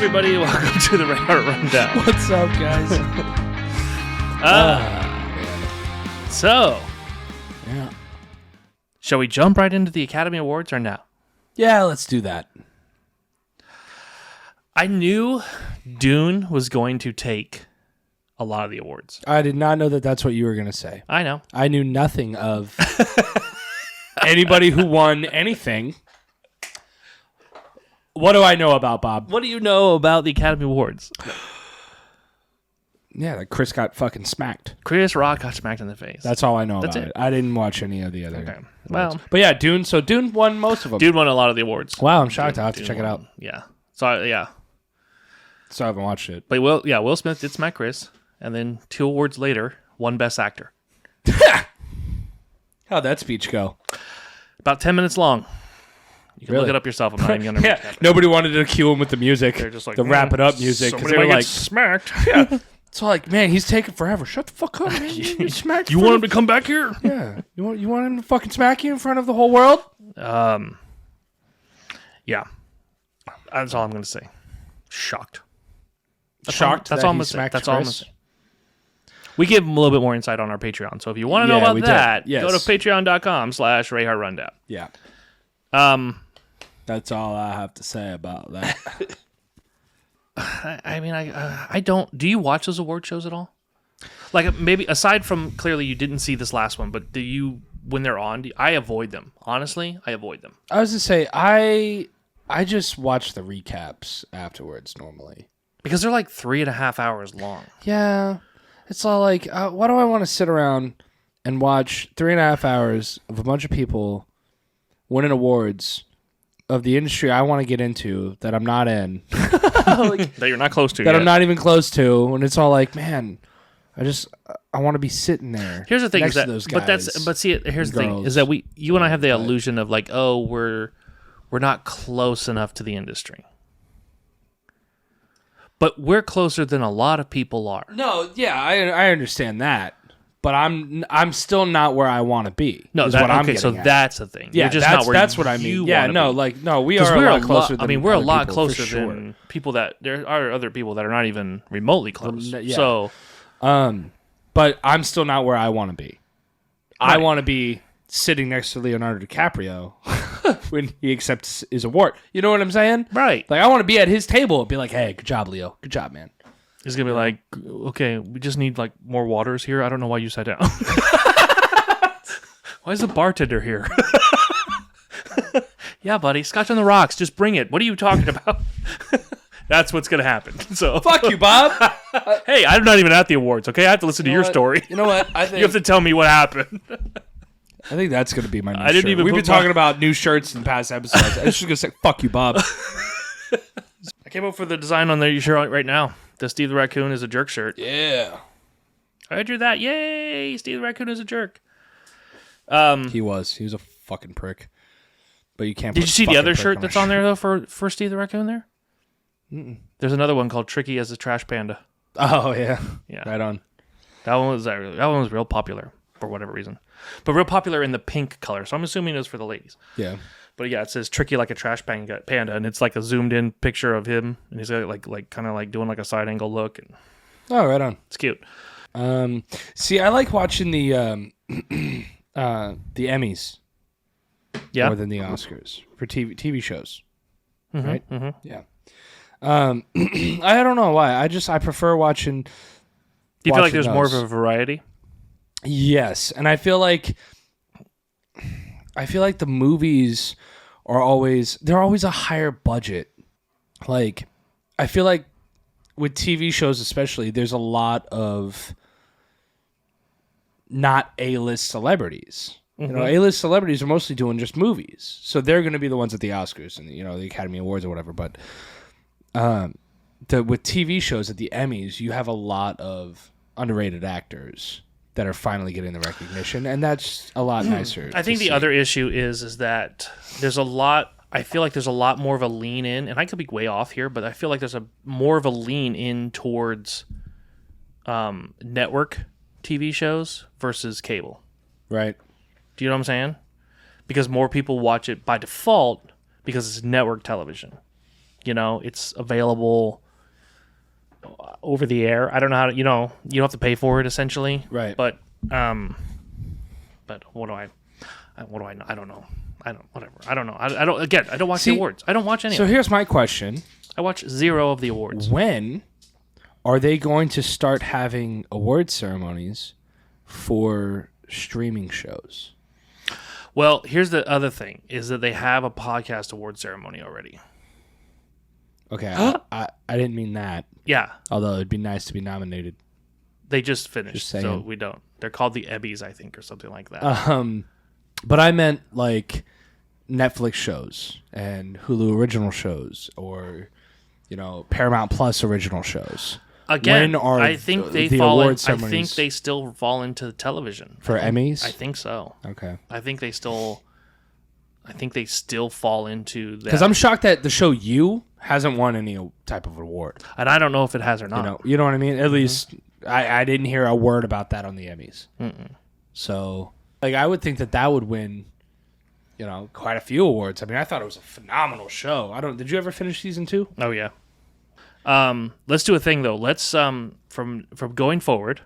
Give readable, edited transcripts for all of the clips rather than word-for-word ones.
everybody. Welcome to the Rayhart Rundown. What's up, guys? So, Yeah. shall we jump right into the Academy Awards or no? Yeah, let's do that. I knew Dune was going to take a lot of the awards. I did not know that that's what you were going to say. I know. I knew nothing of anybody who won anything. What do I know about Bob? What do you know about the Academy Awards? Yeah, that Chris got fucking smacked. Chris Rock got smacked in the face. That's all I know That's about it. it. I didn't watch any of the other. Okay. awards. Well, But yeah, Dune. So Dune won most of them. Dune won a lot of the awards. Wow, I'm shocked. Dune- I'll have to Dune check it won. out. Yeah. So, yeah. So I haven't watched it. But Will Smith did smack Chris, and then 2 awards later, won Best Actor. How'd that speech go? About 10 minutes long. You can Really? look it up yourself. I'm not even going to Yeah, nobody wanted to cue him with the music. They're just like, the wrap it up music. Because they were like, smacked. yeah. It's all like, man, he's taking forever. Shut the fuck up, man. You smacked. You want him to come back here? Yeah. You want him to fucking smack you in front of the whole world? Yeah. That's all I'm going to say. Shocked. Shocked. That's that all I'm he going to say. smacked That's all I'm going Chris? to say. We give him a little bit more insight on our Patreon. So if you want to know Yeah, about we do. that, Yes. go to patreon.com/RayhartRundown. Yeah. Um, That's all I have to say about that. I mean, I don't. Do you watch those award shows at all? Like maybe aside from clearly you didn't see this last one, but do you when they're on? I avoid them. Honestly, I avoid them I was to say, I just watch the recaps afterwards normally. because they're like 3.5 hours long. Yeah. It's all like, why do I want to sit around and watch 3.5 hours of a bunch of people winning awards of the industry I want to get into that I'm not in, That you're not close to. that yet. I'm not even close to, and it's all like, man, I want to be sitting there. Here's the thing: next is to that, those guys. but see, here's the thing: girls. is that you and I have the illusion of like, oh, we're not close enough to the industry, but we're closer than a lot of people are. No, yeah, I understand that, but I'm still not where I want to be. No, is that, what I'm okay, getting so at. that's the thing. Yeah, You're just not where that's what I you mean. Yeah, wanna no, be. like no, we 'Cause are we're a lot closer. I mean, than we're a other lot people, for closer sure. than people that there are other people that are not even remotely close. Yeah. So, But I'm still not where I want to be. I Right. want to be sitting next to Leonardo DiCaprio when he accepts his award. You know what I'm saying? right, Like I want to be at his table and be like, "Hey, good job, Leo. Good job, man." he's gonna be like, okay, we just need like more waters here. I don't know why you sat down. Why is the bartender here? Yeah, buddy, Scotch on the rocks. Just bring it. What are you talking about? That's what's gonna happen. So Fuck you, Bob. hey, I'm not even at the awards. Okay, I have to listen to your story. You know what? I think You have to tell me what happened. I think that's going to be my new I didn't shirt. even We've been put my- talking about new shirts in past episodes. I was just going to say, fuck you, Bob. I came up with the design on there. You shirt right now. The Steve the Raccoon is a jerk shirt. Yeah. I drew that. Yay! Steve the Raccoon is a jerk. He was a fucking prick. But you can't Did put you see the fucking other prick shirt on that's a on there though for Steve the Raccoon there? There's another one called Tricky as a Trash Panda. Oh, yeah. Yeah. Right on. That one was real popular for whatever reason, but real popular in the pink color. So I'm assuming it was for the ladies. Yeah. But yeah, it says Tricky like a trash panda, and it's like a zoomed in picture of him, and he's got like kind of like doing like a side angle look, and Oh, right on. it's cute. See, I like watching the Emmys Yeah. more than the Oscars for TV shows. Right? Mm-hmm. Yeah. I don't know why. I prefer watching. Do you feel like watching there's more of those. a variety? Yes, and I feel like the movies are always a higher budget. Like I feel like with TV shows especially, there's a lot of not A-list celebrities. You know, A-list celebrities are mostly doing just movies, so they're going to be the ones at the Oscars and the Academy Awards or whatever. But with TV shows at the Emmys, you have a lot of underrated actors that are finally getting the recognition, and that's a lot nicer. I think the other issue is that there's a lot. I feel like there's a lot more of a lean in, and I could be way off here, but I feel like there's a more of a lean in towards network TV shows versus cable. right. Do you know what I'm saying? Because more people watch it by default because it's network television. It's available over the air. I don't know how to, you don't have to pay for it essentially. Right. But what do I know? I don't know. Whatever. I don't know. I don't watch the awards. I don't watch any So of them. here's my question. I watch 0 of the awards. When are they going to start having award ceremonies for streaming shows? Well, here's the other thing, is that they have a podcast award ceremony already. Okay, I didn't mean that. Yeah. Although it'd be nice to be nominated. They just finished, Just saying. so we don't. They're called the Ebbies, I think, or something like that. But I meant like Netflix shows and Hulu original shows, or Paramount Plus original shows. Again, when are I think they the fall. award I ceremonies think they still fall into television for Emmys? I think so. Okay. I think they still fall into that. Because I'm shocked that the show You hasn't won any type of award. And I don't know if it has or not. You know what I mean? At least I didn't hear a word about that on the Emmys. So, I would think that would win, quite a few awards. I mean, I thought it was a phenomenal show. Did you ever finish season 2? Oh yeah. Let's do a thing though. Let's from going forward,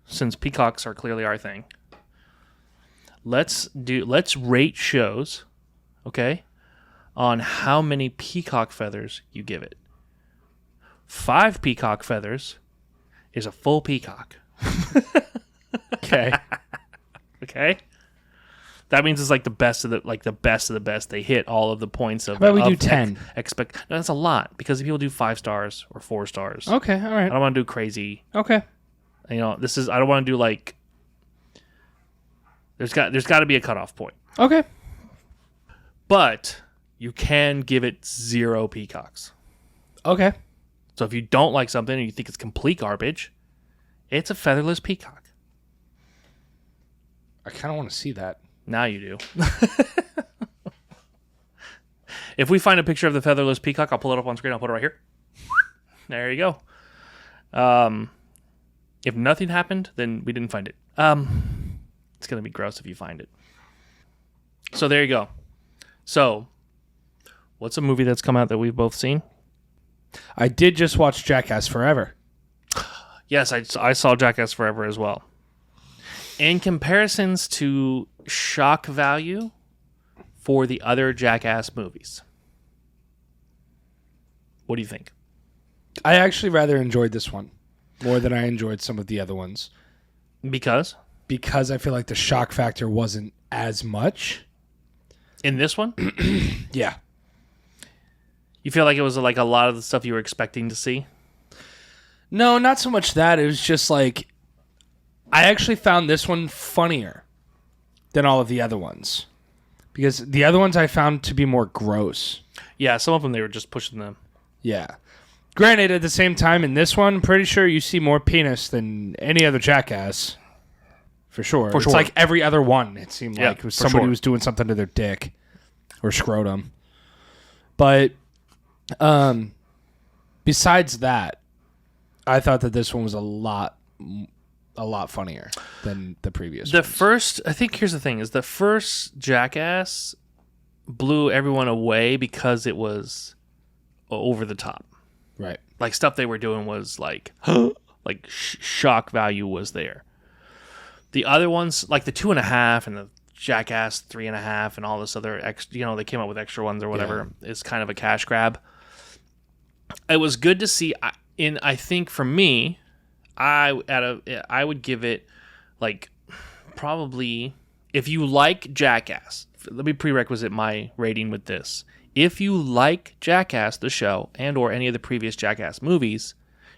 since peacocks are clearly our thing. Let's rate shows, okay, on how many peacock feathers you give it. 5 peacock feathers is a full peacock. Okay. Okay. That means it's like the best of the best. They hit all of the points of. How about we do 10? No, that's a lot, because if people do 5 stars or 4 stars. Okay, all right. I don't want to do crazy. Okay. I don't want to do like. There's got to be a cutoff point. Okay. But you can give it 0 peacocks. Okay. So if you don't like something and you think it's complete garbage, it's a featherless peacock. I kind of want to see that. Now you do. If we find a picture of the featherless peacock, I'll pull it up on screen. I'll put it right here. There you go. If nothing happened, then we didn't find it. It's going to be gross if you find it. So there you go. So, what's a movie that's come out that we've both seen? I did just watch Jackass Forever. Yes, I saw Jackass Forever as well. In comparisons to shock value for the other Jackass movies, what do you think? I actually rather enjoyed this one more than I enjoyed some of the other ones. Because I feel like the shock factor wasn't as much. In this one? Yeah. You feel like it was like a lot of the stuff you were expecting to see? No, not so much that. It was just like, I actually found this one funnier than all of the other ones. Because the other ones I found to be more gross. Yeah, some of them they were just pushing them. Yeah. Granted, at the same time, in this one, I'm pretty sure you see more penis than any other Jackass. For sure. It's like every other one, it seemed like. It was somebody who was doing something to their dick. Or scrotum. But, besides that, I thought that this one was a lot funnier than the previous ones. I think here's the thing, is the first Jackass blew everyone away because it was over the top. Right. Like, stuff they were doing was like, shock value was there. The other ones, like the 2.5 and the Jackass 3.5 and all this other extra, they came up with extra ones or whatever, is kind of a cash grab. It was good to see. I think for me, I would give it like probably, if you like Jackass, let me prerequisite my rating with this. If you like Jackass the show and or any of the previous Jackass movies,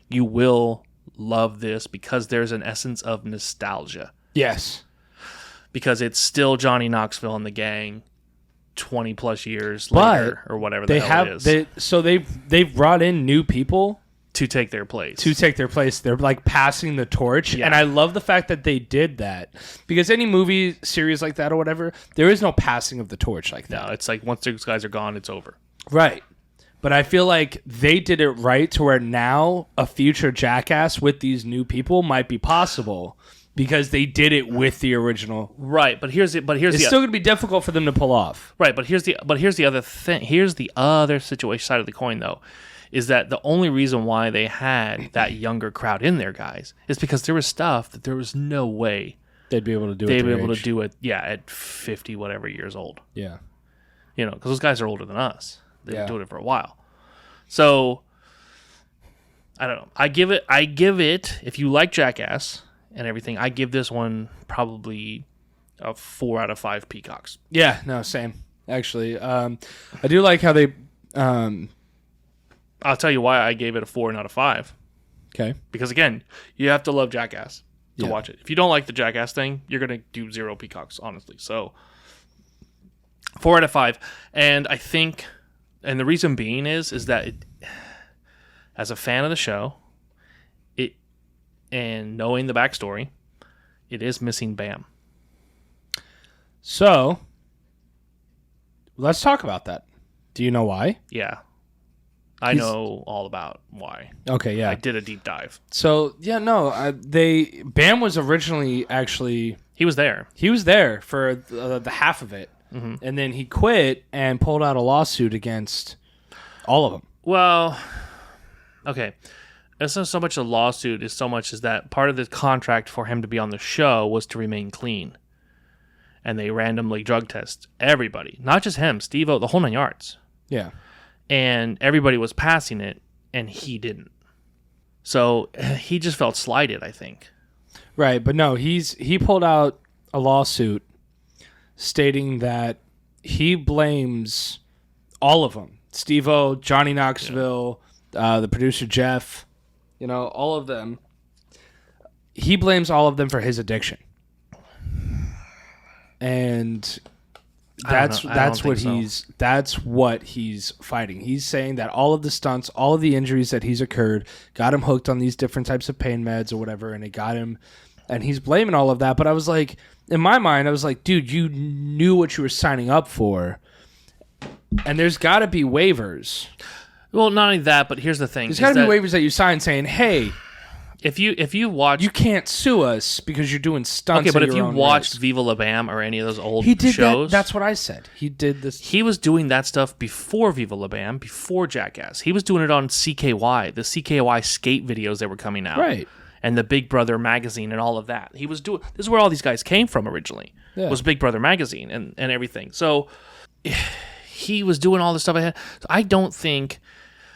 you will love this because there's an essence of nostalgia. Yes. Because it's still Johnny Knoxville and the gang 20 plus years later or whatever the hell it is. They've brought in new people to take their place. They're like passing the torch. Yeah. And I love the fact that they did that. Because any movie series like that or whatever, there is no passing of the torch like that. No, it's like once those guys are gone, it's over. Right. But I feel like they did it right to where now a future Jackass with these new people might be possible. because they did it with the original. Right, but here's It's still going to be difficult for them to pull off. Right, but here's the other thing. Here's the other situation side of the coin, though, is that the only reason why they had that younger crowd in there, guys, is because there was stuff that there was no way they'd be able to do. They'd be able to do it. Yeah, at 50 whatever years old. Yeah, because those guys are older than us. They've been doing it for a while. So I don't know. I give it. If you like Jackass and everything, I give this one probably a 4 out of 5 peacocks. Yeah, no, same. Actually, I do like how they. I'll tell you why I gave it a 4 out of 5. Okay. Because again, you have to love Jackass to watch it. If you don't like the Jackass thing, you're gonna do 0 peacocks, honestly. So 4 out of 5, and I think, and the reason being is that it, as a fan of the show, and knowing the backstory, it is missing Bam. So, let's talk about that. Do you know why? Yeah. I know all about why. Okay, yeah. I did a deep dive. So, yeah, no, Bam was originally actually... He was there. He was there for the half of it. Mm-hmm. And then he quit and pulled out a lawsuit against all of them. Well, okay. It's not so much a lawsuit as so much as that part of the contract for him to be on the show was to remain clean. And they randomly drug test everybody. Not just him, Steve-O, the whole 9 yards. Yeah. And everybody was passing it, and he didn't. So he just felt slighted, I think. Right, but no, he pulled out a lawsuit stating that he blames all of them. Steve-O, Johnny Knoxville, the producer Jeff, all of them. He blames all of them for his addiction. And that's what he's fighting. He's saying that all of the stunts, all of the injuries that he's occurred got him hooked on these different types of pain meds or whatever, and it got him, and he's blaming all of that. But I was like, in my mind, I was like, dude, you knew what you were signing up for, and there's got to be waivers. Well, not only that, but here's the thing: there's got to be waivers that you sign saying, hey, if you watch, you can't sue us because you're doing stunts. Okay, but if you watched Viva La Bam or any of those old he did shows, that's what I said. He did this. He was doing that stuff before Viva La Bam, before Jackass. He was doing it on CKY, the CKY skate videos that were coming out, right? And the Big Brother magazine and all of that. He was doing. This is where all these guys came from originally. Yeah. Was Big Brother magazine and everything. So he was doing all this stuff. So I don't think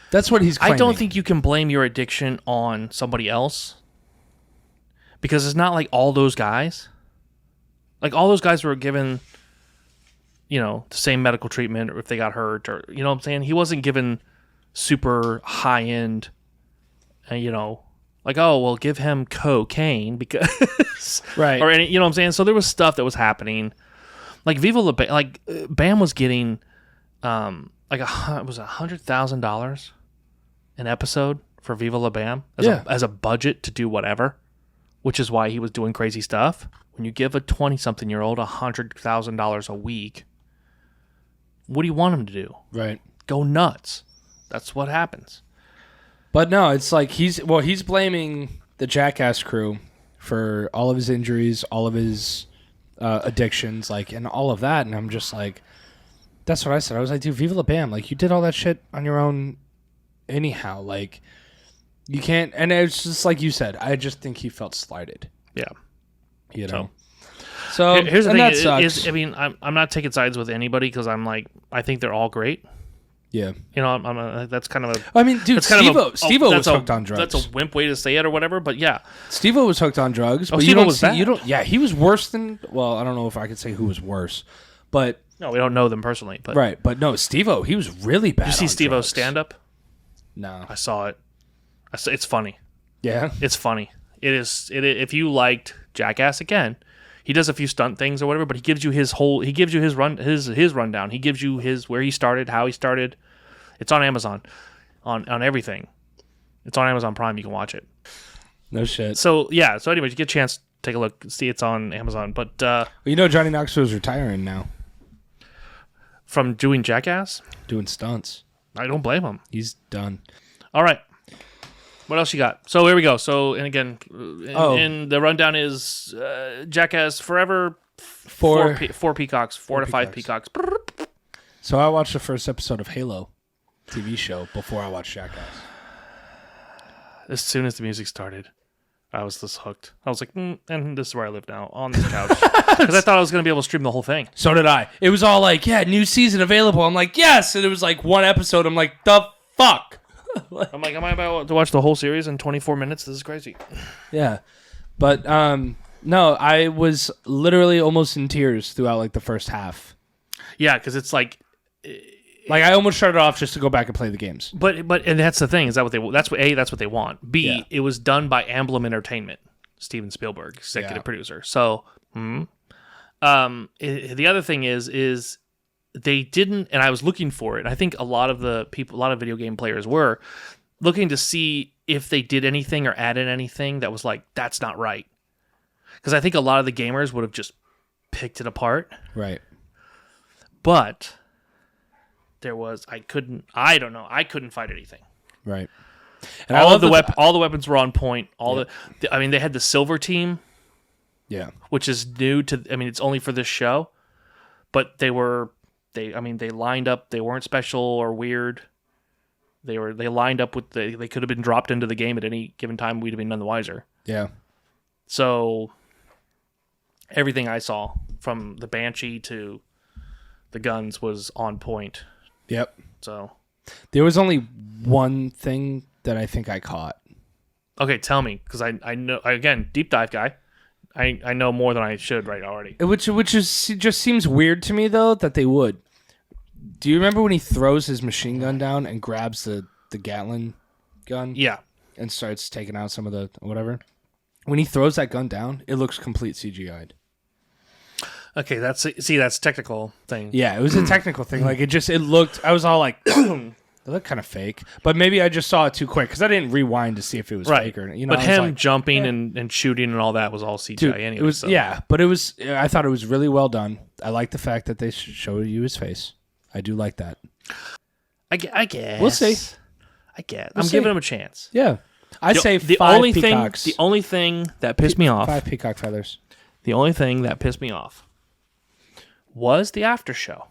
that's what he's claiming. I don't think you can blame your addiction on somebody else. Because it's not like all those guys. Like all those guys were given, the same medical treatment, or if they got hurt, or you know what I'm saying. He wasn't given super high end, like give him cocaine because right, or any, you know what I'm saying. So there was stuff that was happening, like Viva La Bam, like Bam was getting, it was $100,000 an episode for Viva La Bam as a budget to do whatever. Which is why he was doing crazy stuff. When you give a 20-something-year-old $100,000 a week, what do you want him to do? Right. Go nuts. That's what happens. But no, it's like he's blaming the Jackass crew for all of his injuries, all of his addictions, and all of that. And I'm just like, that's what I said. I was like, dude, Viva La Bam, you did all that shit on your own anyhow. You can't, and it's just like you said. I just think he felt slighted. Yeah, So here's the thing: that sucks. I'm not taking sides with anybody because I think they're all great. Yeah, that's kind of a. Dude, Steve-O was hooked on drugs. That's a wimp way to say it or whatever, but yeah, Steve-O was hooked on drugs. But Steve-O was bad. Yeah, he was worse than. Well, I don't know if I could say who was worse, but no, we don't know them personally. But right, but no, Steve-O, he was really bad. Did you see Steve-O's stand up? No, I saw it. It's funny. Yeah, it's funny. It is. If you liked Jackass again, he does a few stunt things or whatever, but he gives you his rundown. He gives you where he started, how he started. It's on Amazon, on everything. It's on Amazon Prime. You can watch it. No shit. So yeah. So anyways, you get a chance, take a look, see it's on Amazon. But Johnny Knoxville is retiring now from doing Jackass, doing stunts. I don't blame him. He's done. All right. What else you got? So here we go. So, and again, and the rundown is Jackass Forever, four peacocks, 4 to 5 peacocks. So I watched the first episode of Halo TV show before I watched Jackass. As soon as the music started, I was just hooked. I was like, and this is where I live now, on this couch. Because I thought I was going to be able to stream the whole thing. So did I. It was all like, yeah, new season available. I'm like, yes. And it was like one episode. I'm like, the fuck? I'm like, am I about to watch the whole series in 24 minutes? This is crazy. Yeah. But no, I was literally almost in tears throughout like the first half. Yeah, because it's like I almost shut it off just to go back and play the games. But and that's the thing, is that what they that's what they want. B, it was done by Amblin Entertainment, Steven Spielberg, executive producer. So, the other thing is they didn't, and I was looking for it. I think a lot of video game players were looking to see if they did anything or added anything that was like, that's not right. Because I think a lot of the gamers would have just picked it apart. Right. But I couldn't find anything. Right. And all the weapons were on point. They had the silver team. Yeah. Which is new it's only for this show. But they lined up, they weren't special or weird. They lined up with they could have been dropped into the game at any given time, we'd have been none the wiser. Yeah. So everything I saw, from the Banshee to the guns, was on point. Yep. So there was only one thing that I think I caught. Okay, tell me, because I know, again, deep dive guy. I know more than I should right already. Which is just seems weird to me though that they would. Do you remember when he throws his machine gun down and grabs the Gatling gun? Yeah. And starts taking out some of the whatever. When he throws that gun down, it looks complete CGI'd. Okay, that's a technical thing. Yeah, it was a technical thing. Like it looked. I was all like, it looked kind of fake. But maybe I just saw it too quick because I didn't rewind to see if it was fake or But him jumping and shooting and all that was all CGI anyway. It was but it was. I thought it was really well done. I like the fact that they show you his face. I do like that. I guess we'll see. I guess I'm giving him a chance. Yeah, I say the 5 only peacocks. The only thing that pissed me off. 5 peacock feathers. The only thing that pissed me off was the after show,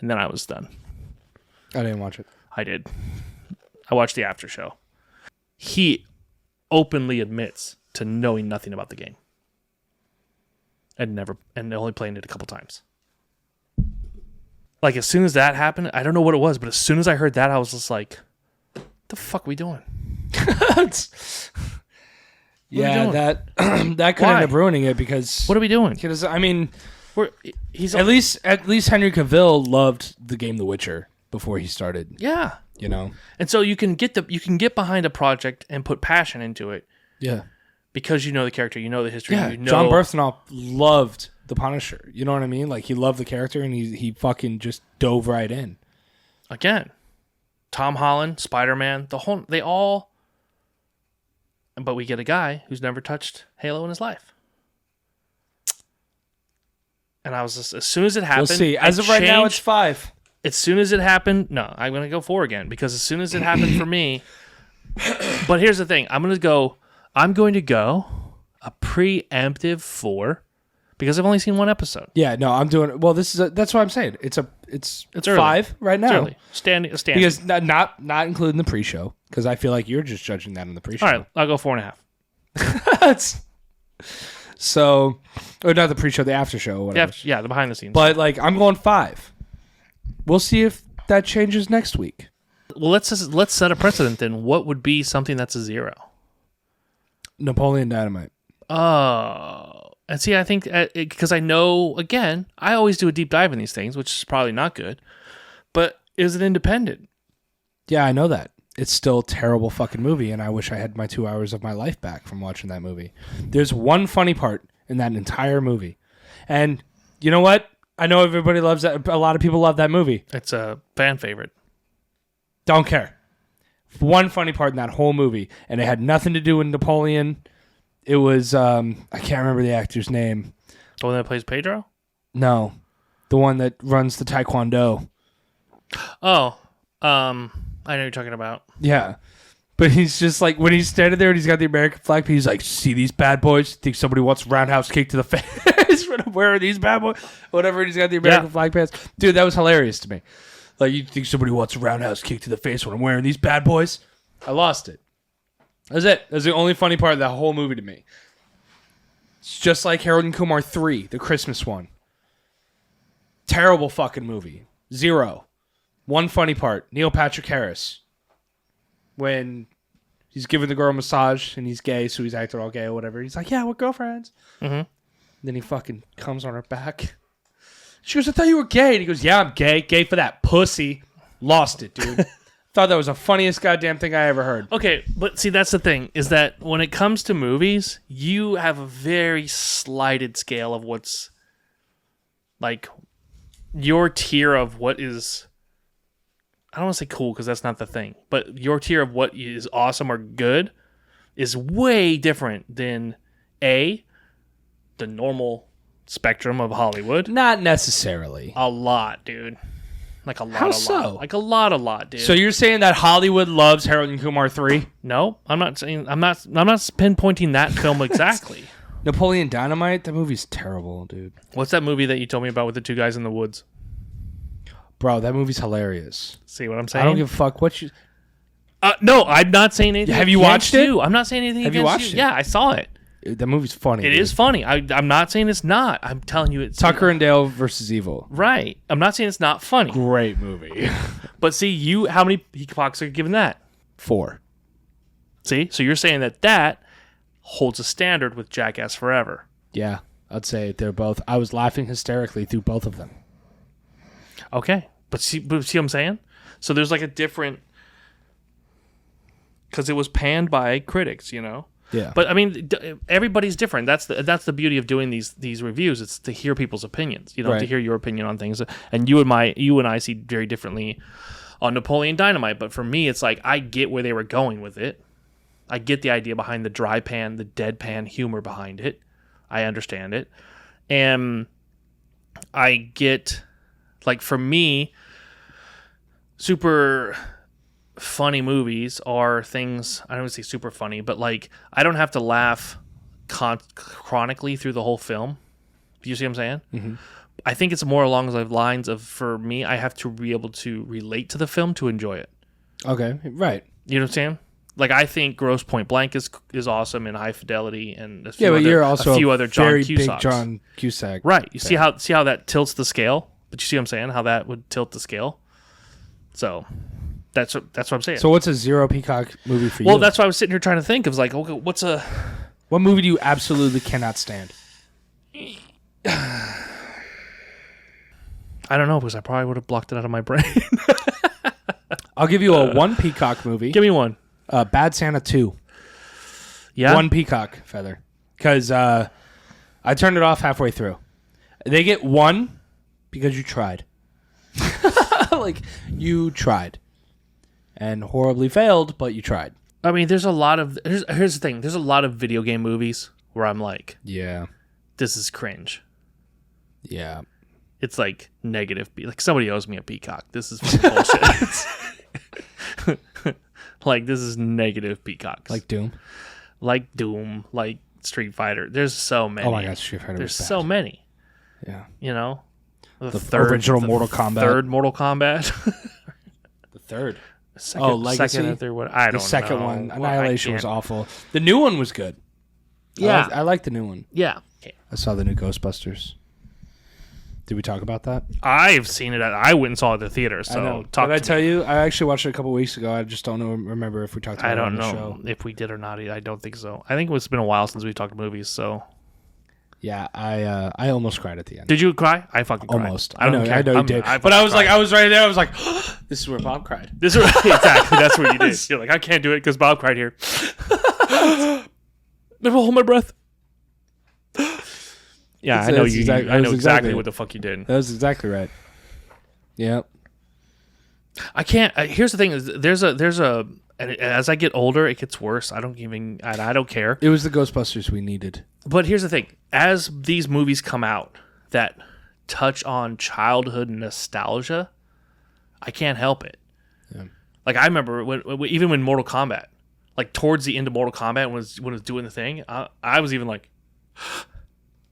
and then I was done. I didn't watch it. I did. I watched the after show. He openly admits to knowing nothing about the game, and only playing it a couple times. Like, as soon as that happened, I don't know what it was, but as soon as I heard that, I was just like, "What the fuck are we doing?" Yeah, that could end up ruining it because what are we doing? Because I mean, he's at least Henry Cavill loved the game The Witcher before he started. Yeah, you know, and so you can get behind a project and put passion into it. Yeah, because you know the character, you know the history. Yeah, John Berthnall loved the Punisher. You know what I mean? Like, he loved the character and he fucking just dove right in. Again, Tom Holland, Spider-Man, they all. But we get a guy who's never touched Halo in his life. And I was just, as soon as it happened... We'll see. As of right now, it's 5. As soon as it happened... No, I'm going to go 4 again. Because as soon as it happened for me... But here's the thing. I'm going to go a preemptive 4. Because I've only seen 1 episode. Yeah, no, I'm doing... Well, that's what I'm saying. It's early. 5 right now. It's early. Standing. Because not including the pre-show. Because I feel like you're just judging that in the pre-show. All right, I'll go 4.5. So, or not the pre-show, the after show, or whatever. Yeah, the behind the scenes. But like, I'm going 5. We'll see if that changes next week. Well, let's set a precedent then. What would be something that's a 0? Napoleon Dynamite. Oh, and see, I think because I know, again, I always do a deep dive in these things, which is probably not good. But is it independent? Yeah, I know that. It's still a terrible fucking movie, and I wish I had my 2 hours of my life back from watching that movie. There's one funny part in that entire movie. And you know what? I know everybody loves that. A lot of people love that movie. It's a fan favorite. Don't care. One funny part in that whole movie, and it had nothing to do with Napoleon. It was, I can't remember the actor's name. The one that plays Pedro? No. The one that runs the Taekwondo. Oh, I know what you're talking about. Yeah. But he's just like, when he's standing there and he's got the American flag, he's like, see these bad boys? Think somebody wants a roundhouse kick to the face when I'm wearing these bad boys? Whatever, and he's got the American flag pants. Dude, that was hilarious to me. Like, you think somebody wants a roundhouse kick to the face when I'm wearing these bad boys? I lost it. That's it. That's the only funny part of that whole movie to me. It's just like Harold and Kumar 3, the Christmas one. Terrible fucking movie. 0. One funny part. Neil Patrick Harris. When he's giving the girl a massage and he's gay, so he's acting all gay or whatever. He's like, yeah, we're girlfriends. Mm-hmm. Then he fucking comes on her back. She goes, I thought you were gay. And he goes, yeah, I'm gay. Gay for that pussy. Lost it, dude. Thought that was the funniest goddamn thing I ever heard. Okay, but see, that's the thing, is that when it comes to movies, you have a very slighted scale of what's, like, your tier of what is... I don't want to say cool because that's not the thing, but your tier of what is awesome or good is way different than the normal spectrum of Hollywood. Not necessarily. A lot, dude. Like a lot. How so? Like a lot, dude. So you're saying that Hollywood loves Harold and Kumar 3? No, I'm not saying. I'm not pinpointing that film exactly. Napoleon Dynamite. That movie's terrible, dude. What's that movie that you told me about with the two guys in the woods? Bro, that movie's hilarious. See what I'm saying? I don't give a fuck what you... No, I'm not saying anything. Have you watched it? I'm not saying anything. Have you watched it? Yeah, I saw it. That movie's funny. It is funny. I'm not saying it's not. I'm telling you it's... Tucker and Dale versus Evil. Right. I'm not saying it's not funny. Great movie. But see, how many peacocks are given that? 4. See? So you're saying that holds a standard with Jackass Forever. Yeah, I'd say they're both... I was laughing hysterically through both of them. Okay. But see what I'm saying? So there's like a different... Because it was panned by critics, you know? Yeah. But I mean, everybody's different. That's the beauty of doing these reviews. It's to hear people's opinions, you know, right. To hear your opinion on things. And you and I see very differently on Napoleon Dynamite. But for me, it's like, I get where they were going with it. I get the idea behind the dry pan, the deadpan humor behind it. I understand it. And I get, like, for me, super funny movies are things, I don't want to say super funny, but like, I don't have to laugh chronically through the whole film. Do you see what I'm saying? Mm-hmm. I think it's more along the lines of, for me, I have to be able to relate to the film to enjoy it. Okay, right. You know what I'm saying? Like, I think Grosse Point Blank is awesome in High Fidelity, and a few but other, you're also a few other John very Cusacks. big John Cusack. Right. You see how that tilts the scale? But you see what I'm saying? How that would tilt the scale? So... That's what I'm saying. So what's a 0 peacock movie for you? Well, that's why I was sitting here trying to think of, like, okay, what movie do you absolutely cannot stand? I don't know, because I probably would have blocked it out of my brain. I'll give you a 1 peacock movie. Give me one. Bad Santa 2. Yeah? 1 peacock feather. Because I turned it off halfway through. They get 1 because you tried. Like, you tried. And horribly failed, but you tried. I mean, here's the thing. There's a lot of video game movies where I'm like, yeah, this is cringe. Yeah. It's like negative. Like, somebody owes me a peacock. This is bullshit. Like, this is negative peacocks. Like Doom? Like Doom. Like Street Fighter. There's so many. Oh my God, Street Fighter There's was bad. so many. Yeah. You know? The original Mortal Kombat. Third Mortal Kombat. The third. Second, Legacy? Second or third one. I don't know. The second one, Annihilation, was awful. The new one was good. Yeah. I like the new one. Yeah. Okay. I saw the new Ghostbusters. Did we talk about that? I've seen it. I went and saw it at the theater. So Did I tell you? I actually watched it a couple weeks ago. I just don't remember if we talked about it on the show. I don't know if we did or not. I don't think so. I think it's been a while since we talked movies. So yeah, I almost cried at the end. Did you cry? I fucking cried. Almost. I know you did. But I was like, I was right there. I was like, this is where Bob cried. Exactly. That's what you did. You're like, I can't do it because Bob cried here. Never hold my breath. Yeah, I know you. I know exactly what the fuck you did. That was exactly right. Yep. I can't. Here's the thing: is there's a. And as I get older, it gets worse. I don't care. It was the Ghostbusters we needed. But here's the thing: as these movies come out that touch on childhood nostalgia, I can't help it. Yeah. Like, I remember even when Mortal Kombat, like towards the end of Mortal Kombat when it was doing the thing, I was even like,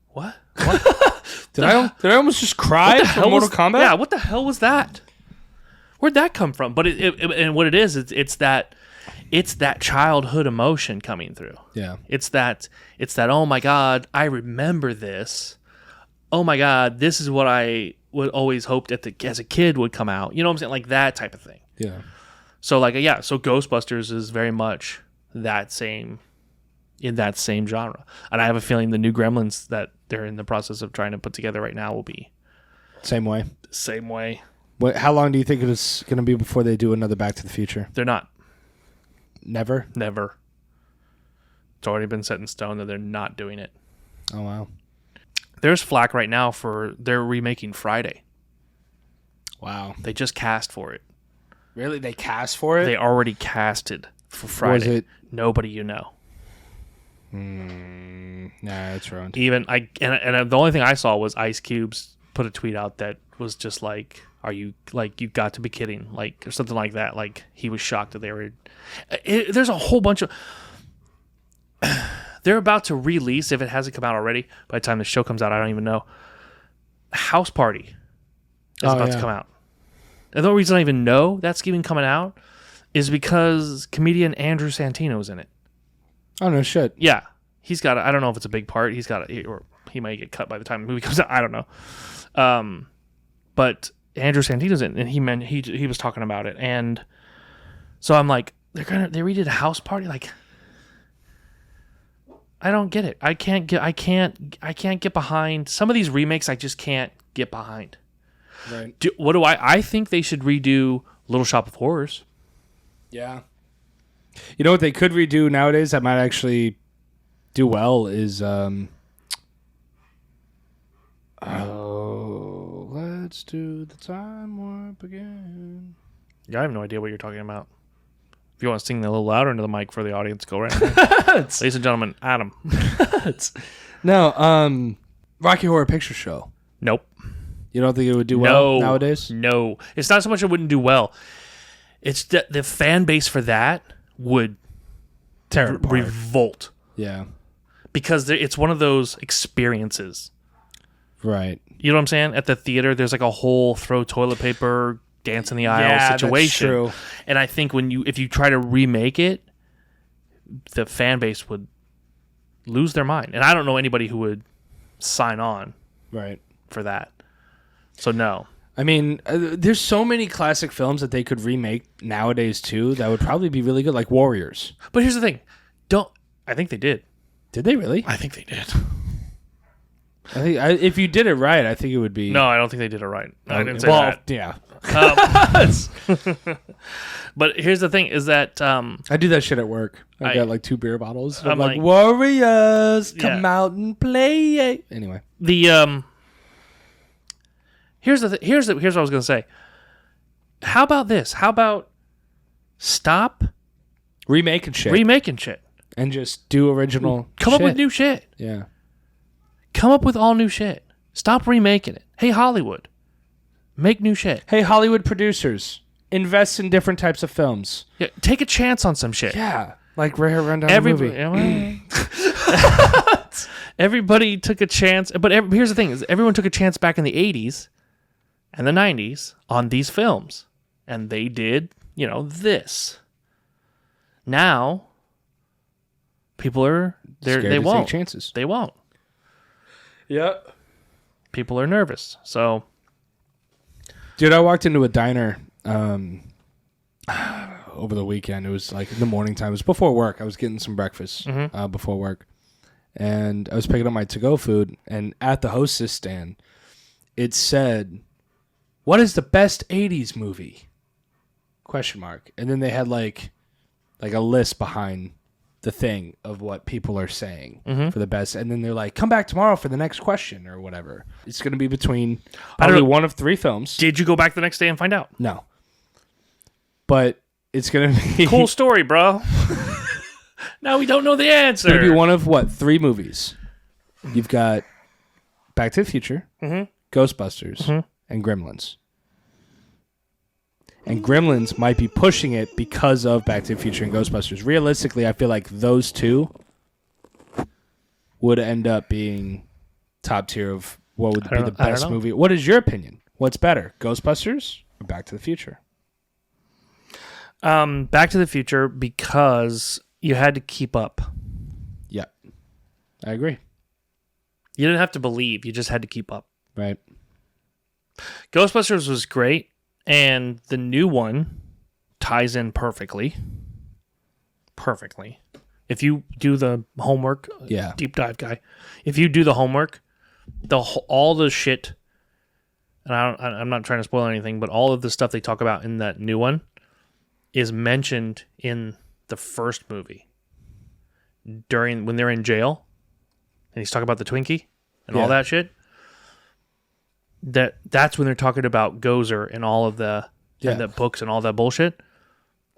what? Did I almost just cry from Mortal Kombat? Yeah, what the hell was that? Where'd that come from? But and what it is, it's that childhood emotion coming through. Yeah. It's that oh my God, I remember this. Oh my God, this is what I would always hoped as a kid would come out. You know what I'm saying? Like that type of thing. Yeah. So so Ghostbusters is very much in that same genre. And I have a feeling the new Gremlins that they're in the process of trying to put together right now will be same way. Same way. How long do you think it is going to be before they do another Back to the Future? They're not. Never? Never. It's already been set in stone that they're not doing it. Oh, wow. There's flack right now for they're remaking Friday. Wow. They just cast for it. Really? They cast for it? They already casted for Friday. Was it? Nobody you know. Nah, that's ruined. Even the only thing I saw was Ice Cube's put a tweet out that was just like, "Are you like you got to be kidding?" Like or something like that. Like he was shocked that they were. There's a whole bunch of. They're about to release, if it hasn't come out already. By the time the show comes out, I don't even know. House Party is about to come out. And the only reason I even know that's even coming out is because comedian Andrew Santino's in it. Oh, no shit. Yeah. He's got I don't know if it's a big part. Or he might get cut by the time the movie comes out. I don't know. But Andrew Santino's in it, and he was talking about it. And so I'm like, they redid a House Party? Like, I don't get it. I can't get behind some of these remakes. I just can't get behind. Right. I think they should redo Little Shop of Horrors. Yeah. You know what they could redo nowadays that might actually do well is let's do the time warp again. Yeah, I have no idea what you're talking about. If you want to sing a little louder into the mic for the audience, go right ahead. Ladies and gentlemen, Adam. No, Rocky Horror Picture Show. Nope. You don't think it would do well nowadays? No. It's not so much it wouldn't do well. It's the fan base for that would revolt. Yeah. Because it's one of those experiences. Right. You know what I'm saying? At the theater, there's like a whole throw toilet paper, dance in the aisle situation. That's true. And I think if you try to remake it, the fan base would lose their mind. And I don't know anybody who would sign on for that. So no. I mean, there's so many classic films that they could remake nowadays too that would probably be really good, like Warriors. But here's the thing. I think they did. Did they really? I think they did. I think if you did it right, I think it would be. No, I don't think they did it right. I didn't say that. Yeah. But here's the thing: is that I do that shit at work. I got like 2 beer bottles. I'm like, like Warriors, come out and play. Anyway, here's what I was gonna say. How about this? How about stop remaking shit and just do original. Come up with new shit. Yeah. Come up with all new shit. Stop remaking it. Hey, Hollywood, make new shit. Hey, Hollywood producers, invest in different types of films. Yeah, take a chance on some shit. Yeah, like Rayhart run down the movie. Everybody took a chance, but here's the thing: is everyone took a chance back in the '80s and the '90s on these films, and they did, this. Now, people they won't take chances. They won't. Yep. People are nervous. So, dude, I walked into a diner over the weekend. It was like in the morning time. It was before work. I was getting some breakfast before work, and I was picking up my to-go food. And at the hostess stand, it said, "What is the best '80s movie?" ? And then they had like a list behind the thing of what people are saying for the best, and then they're like, come back tomorrow for the next question or whatever. It's going to be between probably one of 3 films. Did you go back the next day and find out? No, but it's going to be cool story, bro. Now we don't know the answer. It's going to be one of 3 movies. You've got Back to the Future, Ghostbusters, and Gremlins. and Gremlins might be pushing it because of Back to the Future and Ghostbusters. Realistically, I feel like those two would end up being top tier of what would be the best movie. What is your opinion? What's better, Ghostbusters or Back to the Future? Back to the Future, because you had to keep up. Yeah, I agree. You didn't have to believe. You just had to keep up. Right. Ghostbusters was great, and the new one ties in perfectly. Perfectly. If you do the homework, deep dive guy, if you do the homework, all the shit, and I'm not trying to spoil anything, but all of the stuff they talk about in that new one is mentioned in the first movie when they're in jail, and he's talking about the Twinkie and all that shit. That's when they're talking about Gozer and all of the and the books and all that bullshit.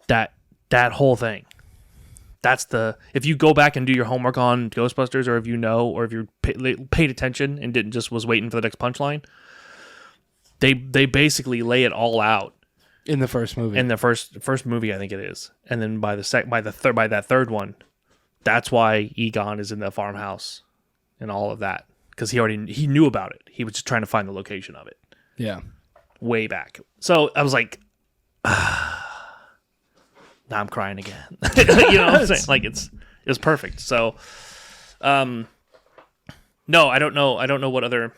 That whole thing. That's if you go back and do your homework on Ghostbusters, or if you know, or if you paid attention and didn't just was waiting for the next punchline, they basically lay it all out in the first movie. In the first movie, I think it is, and then by that third one, that's why Egon is in the farmhouse and all of that, because he knew about it. He was just trying to find the location of it. Yeah, way back. So I was like, now I'm crying again. You know what I'm saying? Like it's perfect. So, no, I don't know. I don't know what other.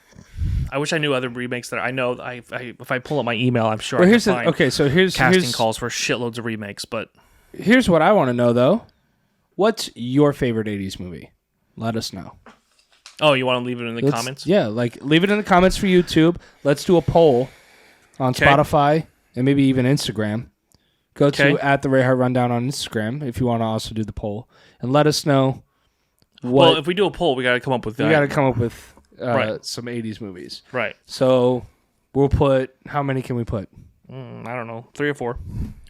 I wish I knew other remakes that I know. If I pull up my email, I'm sure. Well, I can find so here's casting calls for shitloads of remakes. But here's what I want to know though: what's your favorite '80s movie? Let us know. Oh, you want to leave it in the comments? Yeah, leave it in the comments for YouTube. Let's do a poll on Spotify and maybe even Instagram. Go to at the Rayhart Rundown on Instagram if you want to also do the poll, and let us know. Well, if we do a poll, we got to come up with that. We got to come up with some '80s movies. Right. So we'll put. How many can we put? I don't know, 3 or 4.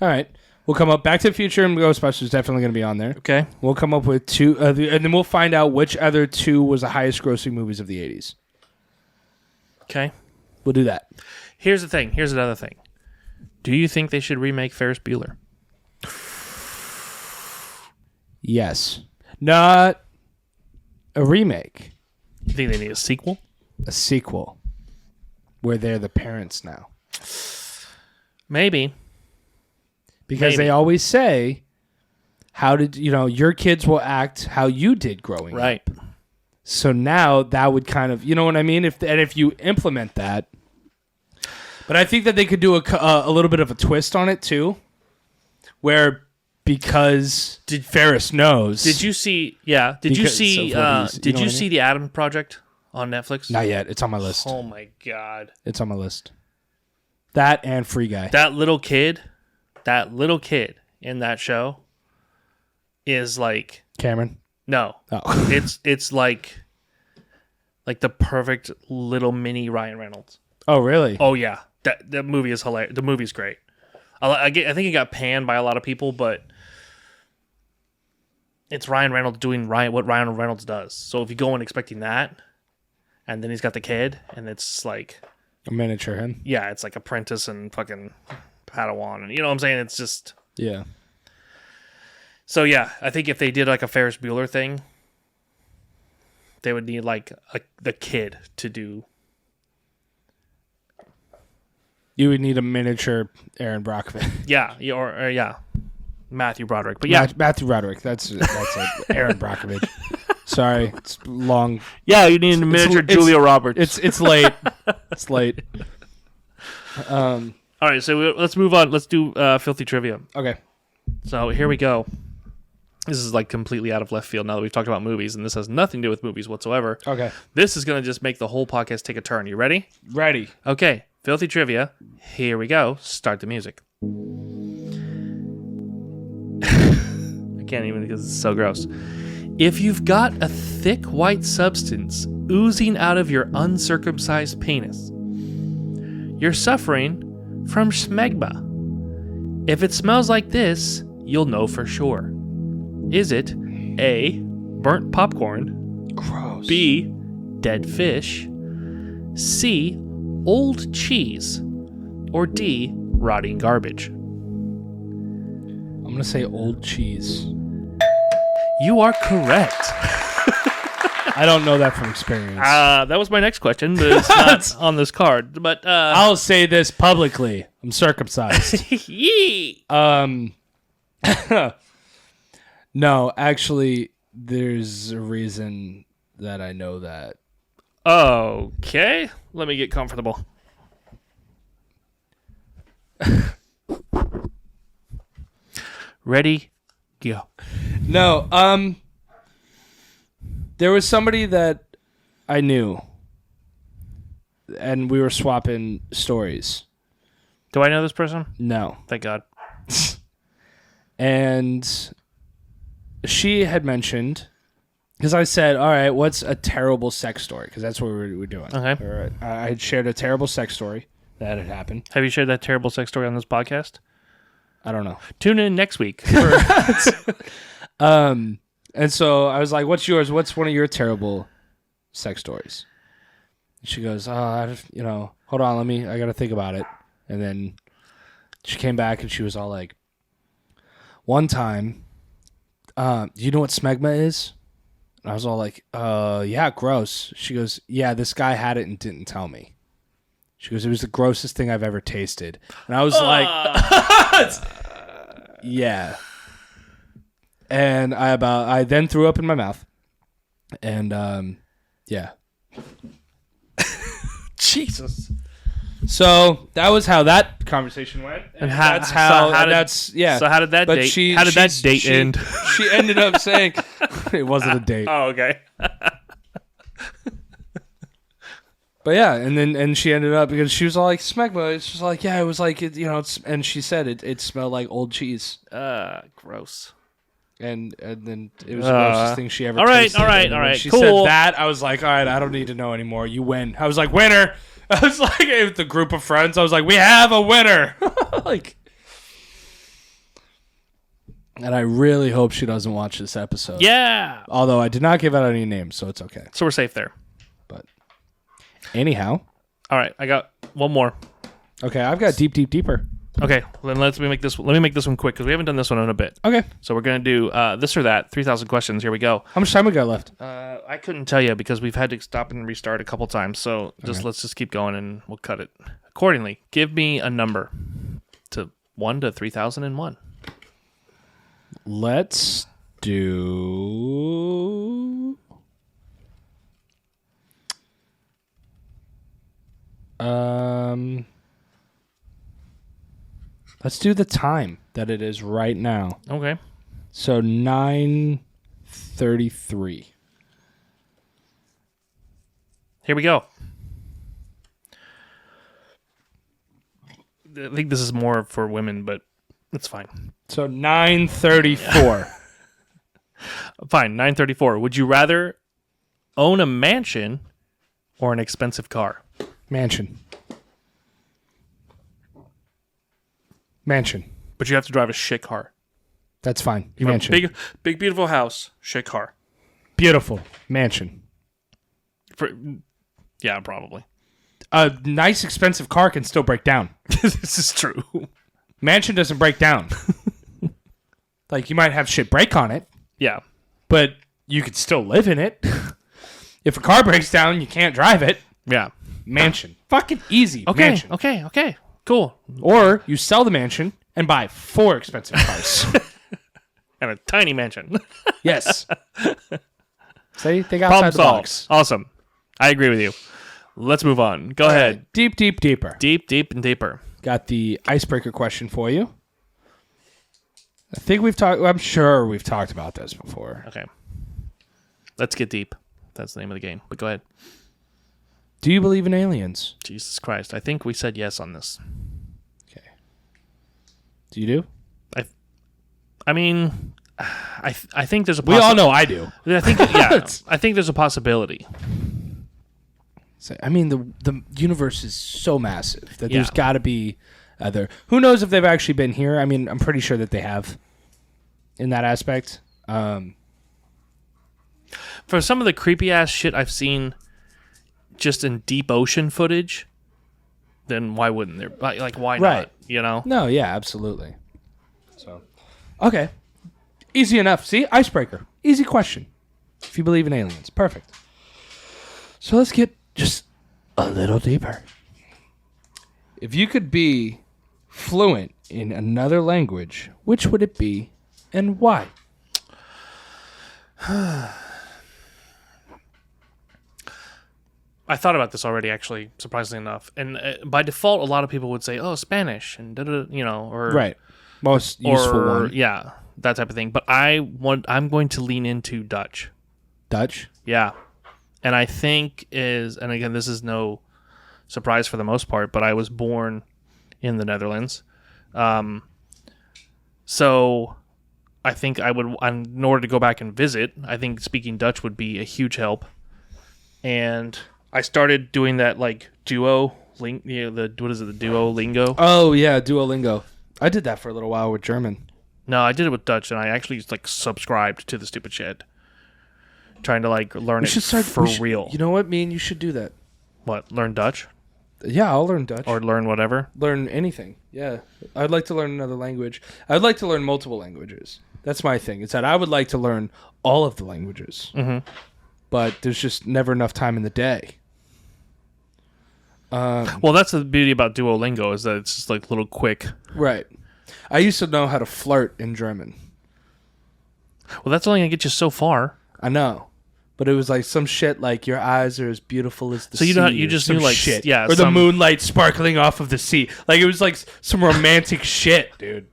All right. We'll come up. Back to the Future and Ghostbusters definitely going to be on there. Okay. We'll come up with 2, and then we'll find out which other 2 was the highest grossing movies of the '80s. Okay. We'll do that. Here's the thing. Here's another thing. Do you think they should remake Ferris Bueller? Yes. Not a remake. You think they need a sequel? A sequel. Where they're the parents now. Maybe. Because they always say, how did, your kids will act how you did growing up. Right. So now that would kind of, you know what I mean? If you implement that. But I think that they could do a little bit of a twist on it too, where because Ferris knows. Did you see? Yeah. Did you see? Did you see the Adam Project on Netflix? Not yet. It's on my list. Oh my god. It's on my list. That and Free Guy. That little kid in that show is like Cameron. No. Oh. it's like the perfect little mini Ryan Reynolds. Oh really? Oh yeah. That movie is hilarious. The movie's great. I think it got panned by a lot of people, but it's Ryan Reynolds doing what Ryan Reynolds does. So if you go in expecting that, and then he's got the kid, and it's like a miniature him. Yeah, it's like Apprentice and fucking Padawan, and you know what I'm saying? It's just yeah. So yeah, I think if they did like a Ferris Bueller thing, they would need like the kid to do. You would need a miniature Aaron Brockovich. Yeah, or Matthew Broderick. But yeah, Matthew Broderick. That's it. Aaron Brockovich. Sorry, it's long. Yeah, you need a miniature Julia Roberts. It's late. It's late. All right, so let's move on. Let's do filthy trivia. Okay. So here we go. This is like completely out of left field now that we've talked about movies, and this has nothing to do with movies whatsoever. Okay. This is going to just make the whole podcast take a turn. You ready? Ready. Okay. Filthy trivia. Here we go. Start the music. I can't even because it's so gross. If you've got a thick white substance oozing out of your uncircumcised penis, you're suffering from smegma. If it smells like this, you'll know for sure. Is it A, burnt popcorn, gross, B, dead fish, C, old cheese, or D, rotting garbage? I'm going to say old cheese. You are correct. I don't know that from experience. That was my next question, but it's not on this card. But I'll say this publicly. I'm circumcised. Yee. No, actually, there's a reason that I know that. Okay, let me get comfortable. Ready, go. No, there was somebody that I knew, and we were swapping stories. Do I know this person? No. Thank God. And she had mentioned, because I said, all right, what's a terrible sex story? Because that's what we were doing. Okay. All right. I had shared a terrible sex story that had happened. Have you shared that terrible sex story on this podcast? I don't know. Tune in next week. And so I was like, what's yours? What's one of your terrible sex stories? And she goes, hold on, I got to think about it. And then she came back and she was all like, one time, you know what smegma is? And I was all like, yeah, gross. She goes, yeah, this guy had it and didn't tell me. She goes, it was the grossest thing I've ever tasted. And I was like, yeah. And I then threw up in my mouth. And, yeah. Jesus. So that was how that conversation went. And So how did that But date end? She ended up saying it wasn't a date. Oh, okay. But yeah, and she ended up, because she was all like, smegma. It's just like, yeah, it was like, and she said it smelled like old cheese. Gross. And then it was the grossest thing she ever all right, tasted. all right, And all when right, she cool. said that, I was like, all right, I don't need to know anymore. You win. I was like, winner. I was like, with the group of friends, I was like, we have a winner. Like, and I really hope she doesn't watch this episode. Yeah. Although I did not give out any names, so it's okay. So we're safe there. But anyhow. All right, I got one more. Okay, I've got deeper. Okay, then let me make this one quick because we haven't done this one in a bit. Okay. So we're gonna do this or that, 3,000 questions. Here we go. How much time we got left? I couldn't tell you because we've had to stop and restart a couple times. So let's just keep going and we'll cut it accordingly. Give me a number to 1 to 3,001. Let's do. Let's do the time that it is right now. Okay. So 9:33. Here we go. I think this is more for women, but it's fine. So 9:34. Fine, 9:34. Would you rather own a mansion or an expensive car? Mansion. But you have to drive a shit car. That's fine. You have Mansion. a big, beautiful house, shit car. Beautiful. Mansion. Yeah, probably. A nice, expensive car can still break down. This is true. Mansion doesn't break down. Like, you might have shit break on it, Yeah. but you could still live in it. If a car breaks down, you can't drive it. Yeah. Mansion. Fucking easy. Okay. Mansion. Okay. Cool. Or you sell the mansion and buy 4 expensive cars. And a tiny mansion. Yes. See? Think outside Problem the solved. box. Awesome. I agree with you. Let's move on. Go ahead. Deep, deeper. Deep and deeper. Got the icebreaker question for you. I think I'm sure we've talked about this before. Okay. Let's get deep. That's the name of the game. But go ahead. Do you believe in aliens? Jesus Christ. I think we said yes on this. Okay. Do you do? I mean, I think there's a We all know I do. I think yeah. I think there's a possibility. So, I mean, the universe is so massive that there's Yeah. got to be other. Who knows if they've actually been here? I mean, I'm pretty sure that they have in that aspect. For some of the creepy ass shit I've seen just in deep ocean footage, then why wouldn't there? Like why Right. not? You know? No, yeah, absolutely. So, okay. Easy enough. See? Icebreaker. Easy question. If you believe in aliens. Perfect. So let's get just a little deeper. If you could be fluent in another language, which would it be and why? I thought about this already, actually, surprisingly enough. And by default, a lot of people would say, "Oh, Spanish," and or Right. Most useful or one. yeah, that type of thing. But I'm going to lean into Dutch. Dutch? Yeah, and I think and again, this is no surprise for the most part, but I was born in the Netherlands, so I think I would, in order to go back and visit, I think speaking Dutch would be a huge help. And I started doing that like Duo link, the Duolingo. Oh, yeah, Duolingo. I did that for a little while with German. No, I did it with Dutch, and I actually like subscribed to the stupid shit, trying to like learn for real. You know what? Me and you should do that. What? Learn Dutch Yeah, I'll learn Dutch. or learn whatever? Learn anything. Yeah. I'd like to learn another language. I'd like to learn multiple languages. That's my thing. It's that I would like to learn all of the languages. Mm-hmm. But there's just never enough time in the day. Well, that's the beauty about Duolingo, is that it's just like little quick. Right. I used to know how to flirt in German. Well, that's only gonna get you so far. I know. But it was like some shit like your eyes are as beautiful as the sea. So you or just some knew like shit. yeah, or the moonlight sparkling off of the sea. Like it was like some romantic shit, dude.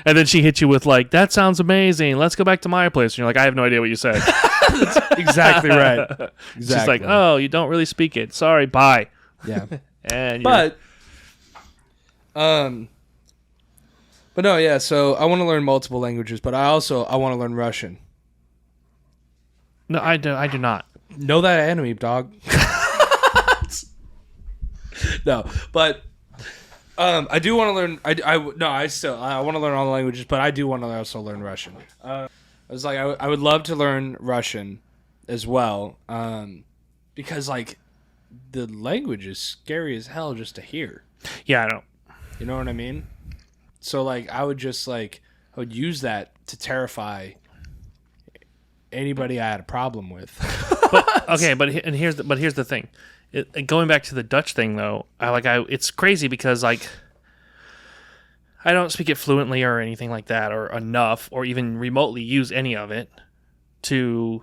And then she hit you with like, "That sounds amazing. Let's go back to my place." And you're like, "I have no idea what you said." Exactly right. Exactly. She's like, "Oh, you don't really speak it. Sorry, bye." Yeah. And But no, yeah, so I want to learn multiple languages, but I want to learn Russian. no, I do not. Know that enemy, dog. No, but I do want to learn. I want to learn all the languages, but I do want to also learn Russian. I was like, I would love to learn Russian as well, because like the language is scary as hell just to hear. Yeah, I know. You know what I mean? So like I would use that to terrify anybody I had a problem with. Here's the thing. Going back to the Dutch thing though, it's crazy because like I don't speak it fluently or anything like that, or enough, or even remotely use any of it to,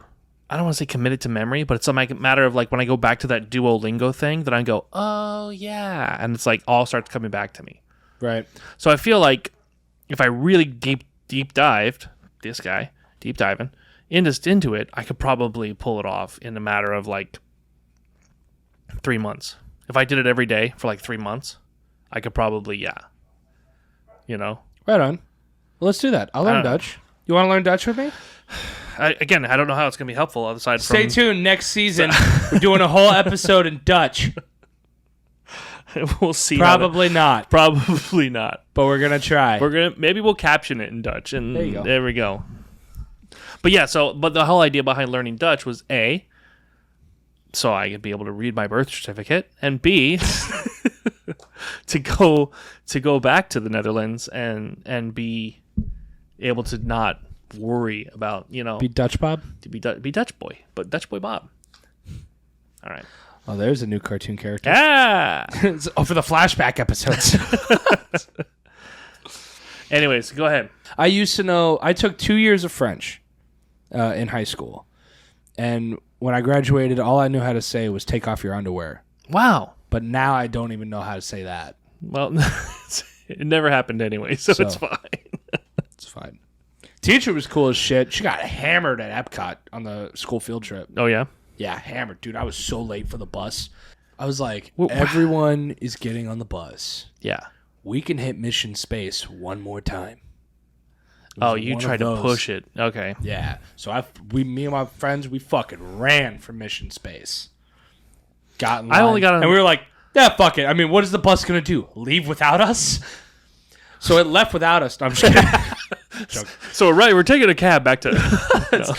I don't want to say commit it to memory, but it's a matter of like when I go back to that Duolingo thing, that I go, oh yeah, and it's like all starts coming back to me. Right. So I feel like if I really deep diving into it, I could probably pull it off in a matter of like 3 months. If I did it every day for like 3 months, I could probably, you know. Right on. Well, let's do that. I'll learn Dutch. You want to learn Dutch with me? I don't know how it's going to be helpful aside from... Stay tuned. Next season, we're doing a whole episode in Dutch. We'll see. Probably not. Probably not. But we're going to try. Maybe we'll caption it in Dutch. And there you go. There we go. But yeah, but the whole idea behind learning Dutch was A, so I could be able to read my birth certificate, and B, to go back to the Netherlands and be able to not worry about, be Dutch Bob? To be Dutch boy, but Dutch boy Bob. All right. Oh, there's a new cartoon character. Ah! For the flashback episodes. Anyways, go ahead. I took 2 years of French in high school. And when I graduated, all I knew how to say was take off your underwear. Wow. But now I don't even know how to say that. Well, it never happened anyway, so it's fine. It's fine. Teacher was cool as shit. She got hammered at Epcot on the school field trip. Oh, yeah? Yeah, hammered. Dude, I was so late for the bus. I was like, everyone is getting on the bus. Yeah. We can hit Mission Space one more time. Oh, you tried to push it. Okay. Yeah. So me and my friends, we fucking ran for Mission Space. Got in line. I only got on... And we were like, yeah, fuck it. I mean, what is the bus going to do? Leave without us? So it left without us. No, I'm just kidding. So, right, we're taking a cab back to...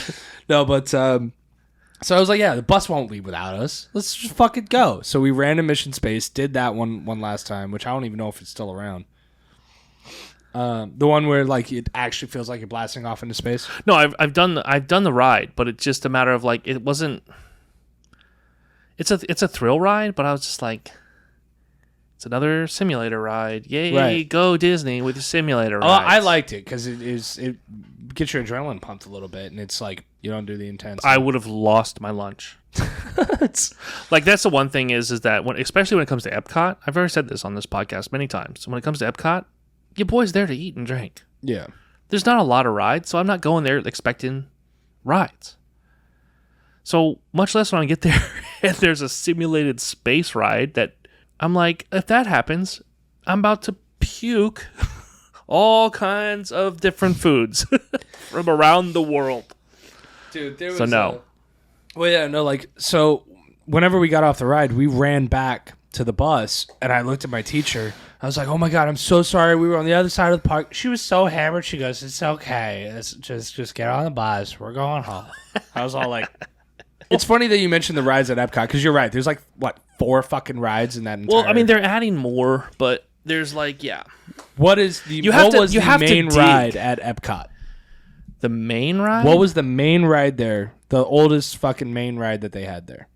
No, but So I was like, yeah, the bus won't leave without us. Let's just fucking go. So we ran to Mission Space, did that one last time, which I don't even know if it's still around. The one where like it actually feels like you're blasting off into space. No, I've done the ride, but it's just a matter of like it wasn't. It's a thrill ride, but I was just like, it's another simulator ride. Yay, Right. Go Disney with your simulator Oh, rides. I liked it because it gets your adrenaline pumped a little bit, and it's like you don't do the intense. I would have lost my lunch. Like that's the one thing is that especially when it comes to Epcot, I've already said this on this podcast many times. When it comes to Epcot, your boy's there to eat and drink. Yeah. There's not a lot of rides, so I'm not going there expecting rides. So much less when I get there and there's a simulated space ride that I'm like, if that happens, I'm about to puke all kinds of different foods from around the world. Dude, there was So no. Well, yeah, no, like, so whenever we got off the ride, we ran back to the bus, and I looked at my teacher. I was like, oh my God, I'm so sorry. We were on the other side of the park. She was so hammered. She goes, it's okay. It's just get on the bus. We're going home. I was all like, it's funny that you mentioned the rides at Epcot, because you're right. There's like, what, 4 fucking rides in that entire... Well, I mean, they're adding more, but there's like, yeah. What was the main ride at Epcot? The main ride? What was the main ride there? The oldest fucking main ride that they had there.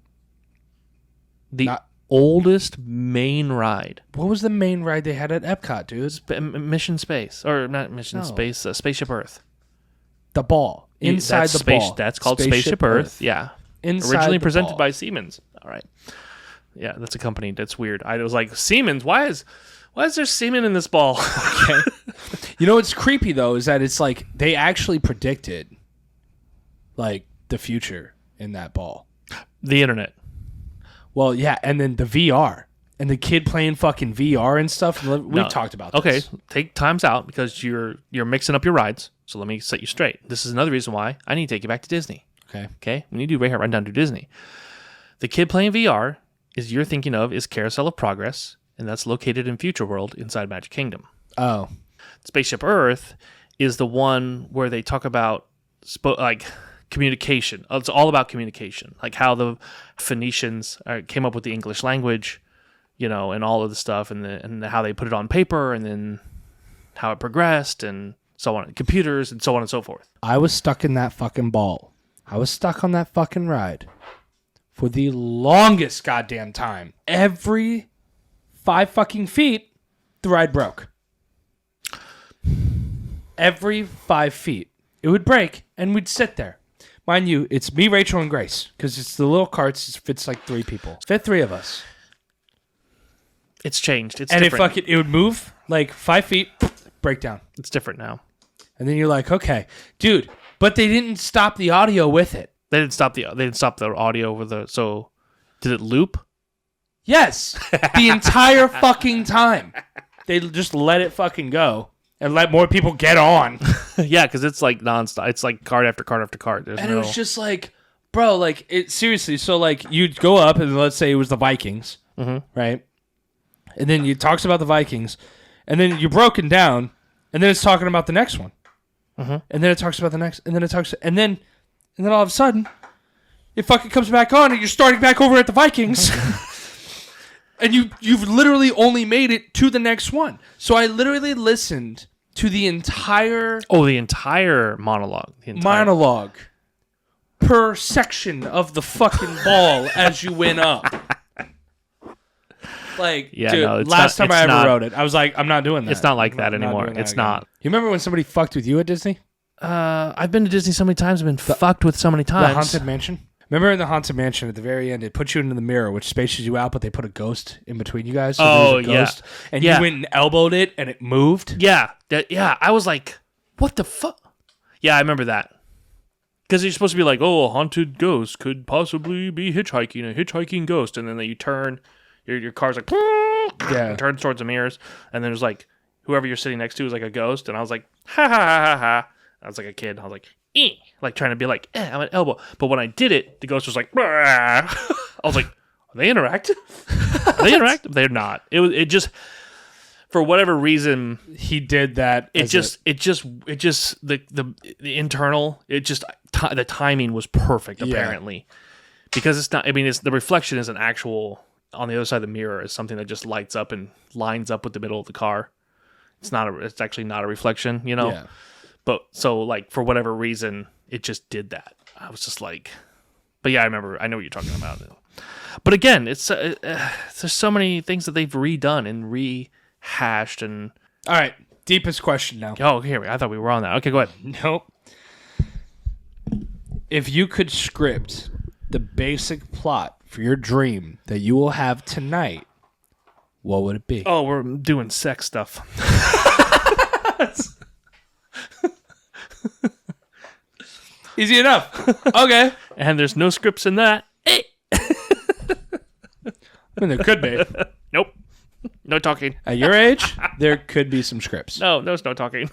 The oldest main ride. What was the main ride they had at Epcot, dude? Mission Space. Or not Mission Space, Spaceship Earth. The ball. Inside the ball. That's called Spaceship Earth. Yeah. Inside Originally the presented ball. by Siemens. All right. Yeah, that's a company. That's weird. I was like, Siemens? Why is there semen in this ball? Okay. You know what's creepy, though, is that it's like they actually predicted, like, the future in that ball. The internet. Well, yeah, and then the VR. And the kid playing fucking VR and stuff. We've talked about this. Okay, take times out because you're mixing up your rides. So let me set you straight. This is another reason why I need to take you back to Disney. Okay? When you do Rayhart Rundown to Disney, the kid playing VR you're thinking of is Carousel of Progress, and that's located in Future World inside Magic Kingdom. Oh. Spaceship Earth is the one where they talk about like communication. It's all about communication, like how the Phoenicians came up with the English language, and all of the stuff, and how they put it on paper, and then how it progressed, and so on, computers, and so on and so forth. I was stuck in that fucking ball. I was stuck on that fucking ride for the longest goddamn time. Every 5 fucking feet, the ride broke. Every 5 feet. It would break, and we'd sit there. Mind you, it's me, Rachel, and Grace, because it's the little carts. It fits like 3 people. Fit 3 of us. It's changed. It's and different. it would move like 5 feet, break down. It's different now. And then you're like, okay, dude, but they didn't stop the audio with it. They didn't stop the audio with the. So, did it loop? Yes, the entire fucking time. They just let it fucking go and let more people get on. Yeah, because it's like nonstop. It's like card after card after card. It was just like, bro, like it seriously. So like you'd go up and let's say it was the Vikings, right? And then it talks about the Vikings, and then you're broken down, and then it's talking about the next one, and then it talks about the next, and then it talks, and then all of a sudden, it fucking comes back on, and you're starting back over at the Vikings. And you've literally only made it to the next one. So I literally listened to the entire... Oh, the entire monologue. Monologue per section of the fucking ball as you went up. Like, yeah, dude, no, last time I ever wrote it, I was like, I'm not doing that. It's not like that anymore. It's not. You remember when somebody fucked with you at Disney? I've been to Disney so many times. I've been fucked with so many times. The Haunted Mansion? Remember in the Haunted Mansion at the very end, it puts you into the mirror, which spaces you out, but they put a ghost in between you guys. So there's a ghost, and you went and elbowed it, and it moved. Yeah, I was like, what the fuck? Yeah, I remember that. Because you're supposed to be like, oh, a haunted ghost could possibly be a hitchhiking ghost, and then you turn, your car's like, turns towards the mirrors, and then there's like, whoever you're sitting next to is like a ghost, and I was like, ha ha ha ha ha. I was like a kid. I was like, like trying to be like, I'm an elbow. But when I did it, the ghost was like, I was like, are they interactive? Are they interactive? They're not. It just, for whatever reason, he did that. The internal, the timing was perfect, apparently. because it's not. I mean, it's the reflection is an actual on the other side of the mirror is something that just lights up and lines up with the middle of the car. It's not. It's actually not a reflection, you know. Yeah. But so like for whatever reason, it just did that. I was just like, but yeah, I remember. I know what you're talking about. But again, it's there's so many things that they've redone and rehashed and. All right, deepest question now. Oh, here I thought we were on that. Okay, go ahead. Nope. If you could script the basic plot for your dream that you will have tonight, what would it be? Oh, we're doing sex stuff. Easy enough. Okay. And there's no scripts in that. I mean, there could be. Nope. No talking. At your age, there could be some scripts. No, there's no talking.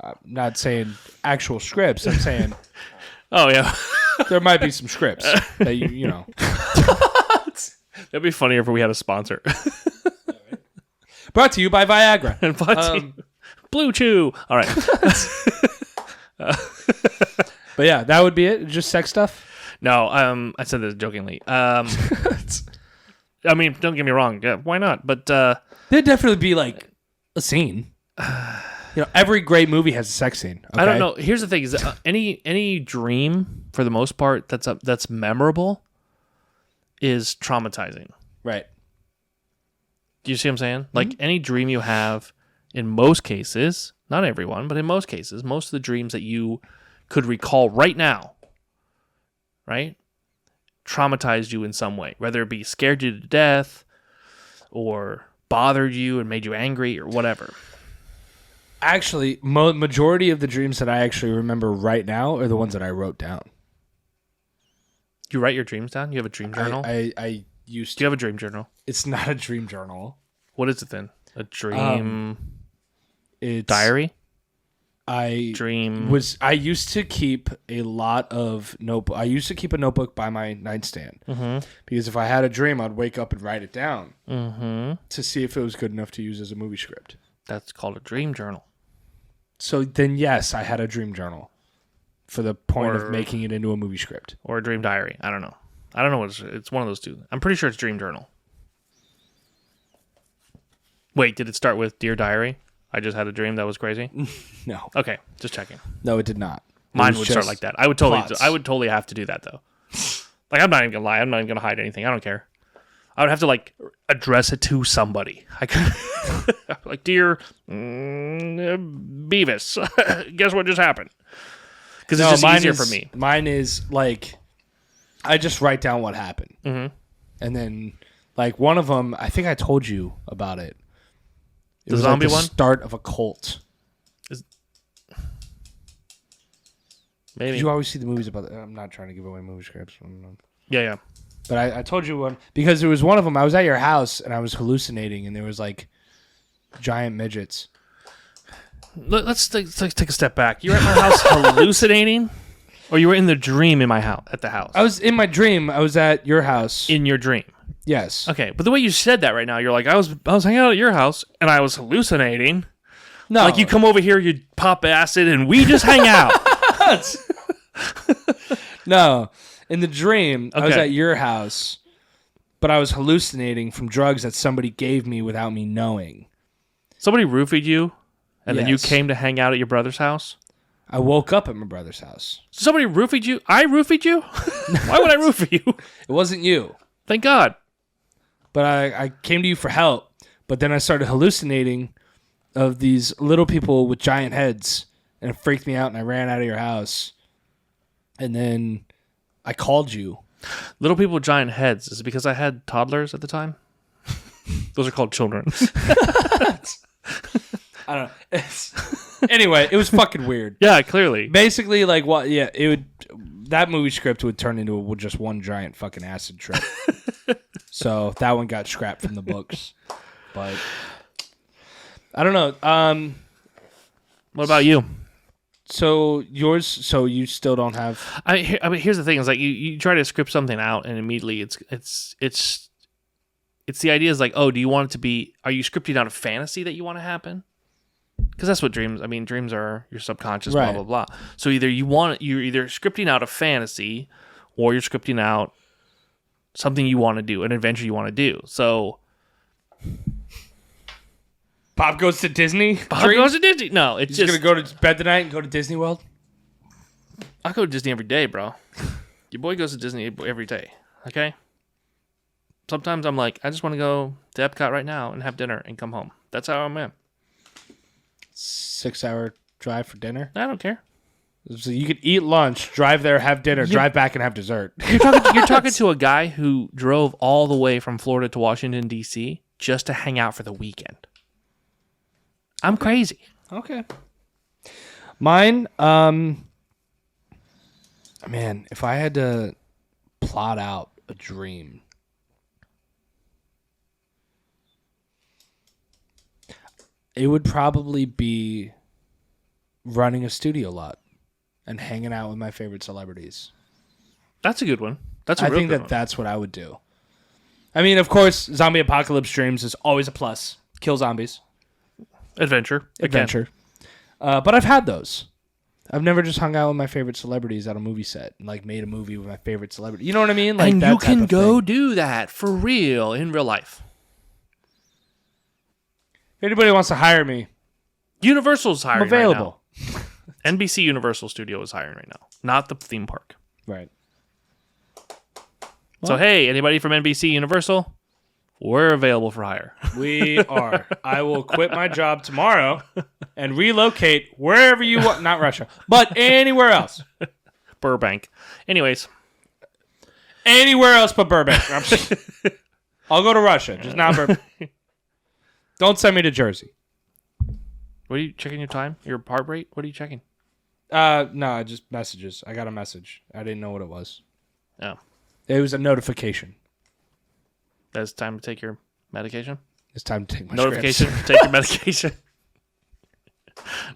I'm not saying actual scripts. I'm saying Oh, yeah. there might be some scripts that you know. That'd be funnier if we had a sponsor. Brought to you by Viagra. And Blue Chew. All right. But yeah, that would be it. Just sex stuff. No, I said this jokingly. I mean, don't get me wrong. Yeah, why not? But There'd definitely be like a scene. You know, every great movie has a sex scene. Okay? I don't know. Here's the thing: is any dream, for the most part, that's memorable, is traumatizing. Right. Do you see what I'm saying? Like any dream you have, in most cases, not everyone, but in most cases, most of the dreams that you could recall right now, right, traumatized you in some way, whether it be scared you to death or bothered you and made you angry or whatever. Actually, majority of the dreams that I actually remember right now are the ones that I wrote down. You write your dreams down? You have a dream journal? I used to. Do you have a dream journal? It's not a dream journal. What is it then? A dream It's diary? I Dream. used to keep a lot of notebook. I used to keep a notebook by my nightstand because if I had a dream, I'd wake up and write it down to see if it was good enough to use as a movie script. That's called a dream journal. So then, yes, I had a dream journal for the point of making it into a movie script. Or a dream diary. I don't know. What it's one of those two. I'm pretty sure it's dream journal. Wait, did it start with Dear Diary? I just had a dream that was crazy? No. Okay, just checking. No, it did not. Mine would start like that. I would totally have to do that though. Like I'm not even gonna lie. I'm not even gonna hide anything. I don't care. I would have to like address it to somebody. I could like, Dear Beavis, guess what just happened? Because it's just easier for me. Mine is like I just write down what happened, and then like one of them, I think I told you about it. It was zombie like the one? start of a cult. Maybe. Did you always see the movies about that? I'm not trying to give away movie scripts. Yeah. But I told you one because it was one of them. I was at your house and I was hallucinating, and there was like giant midgets. Let's take a step back. You were at my house hallucinating, or you were in the dream in my house at the house? I was in my dream. I was at your house. In your dream. Yes. Okay, but the way you said that right now, you're like, I was hanging out at your house and I was hallucinating. No. Like you come over here, you pop acid, and we just hang out. No. In the dream, I was Okay. at your house, but I was hallucinating from drugs that somebody gave me without me knowing. Somebody roofied you, and then you Yes. came to hang out at your brother's house? I woke up at my brother's house. Somebody roofied you? I roofied you? Why would I roofie you? It wasn't you. Thank God. But I came to you for help, but then I started hallucinating of these little people with giant heads, and it freaked me out, and I ran out of your house. And then I called you. Little people with giant heads. Is it because I had toddlers at the time? Those are called children. I don't know. Anyway, it was fucking weird. Yeah, clearly. Basically, like what? Yeah, it would. That movie script would turn into just one giant fucking acid trip. So that one got scrapped from the books. But I don't know. What about you? So yours. So you still don't have. I mean, here's the thing: is like you try to script something out, and immediately it's the idea is like, oh, do you want it to be? Are you scripting out a fantasy that you want to happen? Because that's what dreams. I mean, dreams are your subconscious. Right. Blah blah blah. So you're either scripting out a fantasy, or you're scripting out something you want to do, an adventure you want to do. So Bob goes to Disney. Bob goes to Disney. No, it's He's gonna go to bed tonight and go to Disney World. I go to Disney every day, bro. Your boy goes to Disney every day. Okay. Sometimes I'm like, I just want to go to Epcot right now and have dinner and come home. That's how I'm at. 6-hour drive for dinner. I don't care. So you could eat lunch, drive there, have dinner, drive back, and have dessert. You're talking to a guy who drove all the way from Florida to Washington, D.C. just to hang out for the weekend. I'm crazy. Okay. Mine, man, if I had to plot out a dream, it would probably be running a studio lot and hanging out with my favorite celebrities. That's a good one. I think that's what I would do. I mean, of course, zombie apocalypse dreams is always a plus. Kill zombies. Adventure. But I've had those. I've never just hung out with my favorite celebrities at a movie set and like made a movie with my favorite celebrity. You know what I mean? Like, and that you can go thing. do that for real in real life. If anybody wants to hire me, Universal's hiring. I'm available. Right now. NBC Universal Studio is hiring right now, not the theme park. Right. So hey, anybody from NBC Universal? We're available for hire. We are. I will quit my job tomorrow and relocate wherever you want. Not Russia, but anywhere else. Burbank. Anyways. Anywhere else but Burbank. I'll go to Russia, just not Burbank. Don't send me to Jersey. What are you checking your time? Your heart rate? What are you checking? No, just messages. I got a message. I didn't know what it was. Oh. It was a notification. That's time to take your medication? It's time to take my notification. scripts. Take your medication.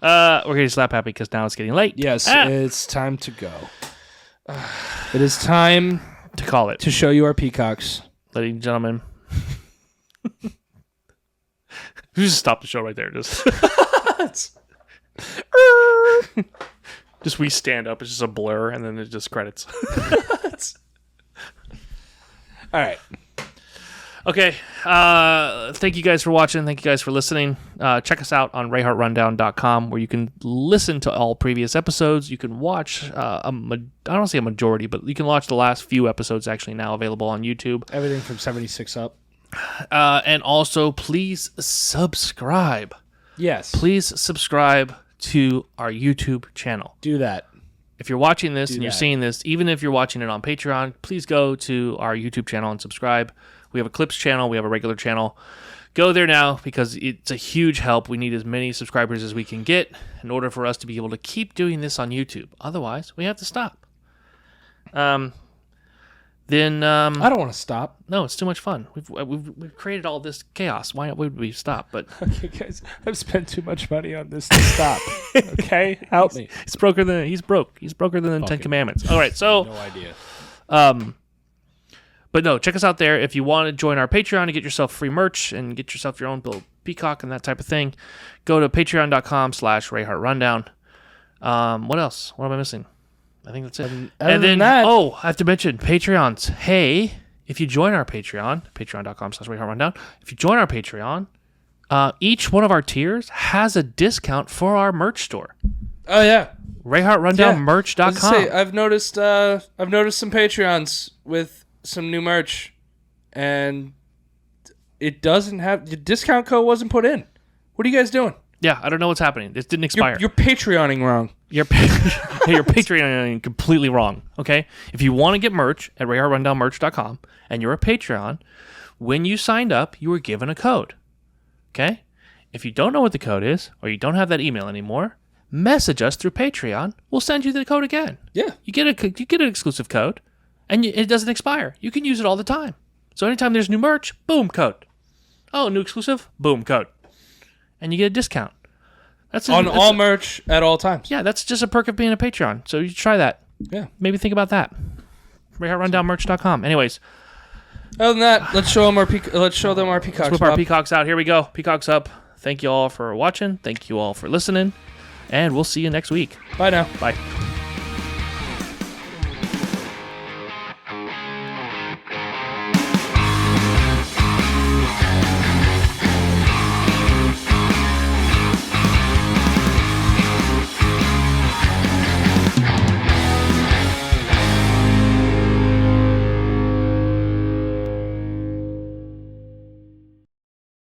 We're going to slap happy because now it's getting late. Yes, it's time to go. It is time to call it. To show you our peacocks. Ladies and gentlemen. Just stop the show right there. Just just we stand up. It's just a blur, and then it just credits. All right. Okay. Thank you guys for watching. Thank you guys for listening. Check us out on RayhartRundown.com, where you can listen to all previous episodes. You can watch, I don't say a majority, but you can watch the last few episodes actually now available on YouTube. Everything from 76 up. And also, please subscribe. Yes. Please subscribe to our YouTube channel. Do that. If you're watching this and you're seeing this, even if you're watching it on Patreon, please go to our YouTube channel and subscribe. We have a clips channel. We have a regular channel. Go there now because it's a huge help. We need as many subscribers as we can get in order for us to be able to keep doing this on YouTube. Otherwise, we have to stop. Then I don't want to stop. No, it's too much fun. We've created all this chaos. Why would we stop? But okay, guys, I've spent too much money on this to stop. Okay, help me. He's broker than he's broke. He's broker than the Ten Commandments. All right, so no idea. But no, check us out there. If you want to join our Patreon to get yourself free merch and get yourself your own little peacock and that type of thing, go to patreon.com/RayhartRundown. What else? What am I missing? I think that's it. And then that, I have to mention Patreons. Hey, if you join our Patreon, patreon.com/RayhartRundown, if you join our Patreon, each one of our tiers has a discount for our merch store. Oh yeah. RayhartRundownMerch.com. I've noticed some Patreons with some new merch, and it doesn't have the discount code wasn't put in. What are you guys doing? Yeah, I don't know what's happening. This didn't expire. You're Patreoning wrong. You're Patreoning completely wrong. Okay, if you want to get merch at RayhartRundownMerch.com and you're a Patreon, when you signed up, you were given a code. Okay, if you don't know what the code is or you don't have that email anymore, message us through Patreon. We'll send you the code again. Yeah, you get an exclusive code. And it doesn't expire. You can use it all the time. So anytime there's new merch, boom, code. Oh, new exclusive, boom, code. And you get a discount. That's all merch at all times. Yeah, that's just a perk of being a Patreon. So you should try that. Yeah. Maybe think about that. RayhartRundownMerch.com. Anyways. Other than that, let's show them our peacocks. Let's whip our peacocks out. Here we go. Peacocks up. Thank you all for watching. Thank you all for listening. And we'll see you next week. Bye now. Bye.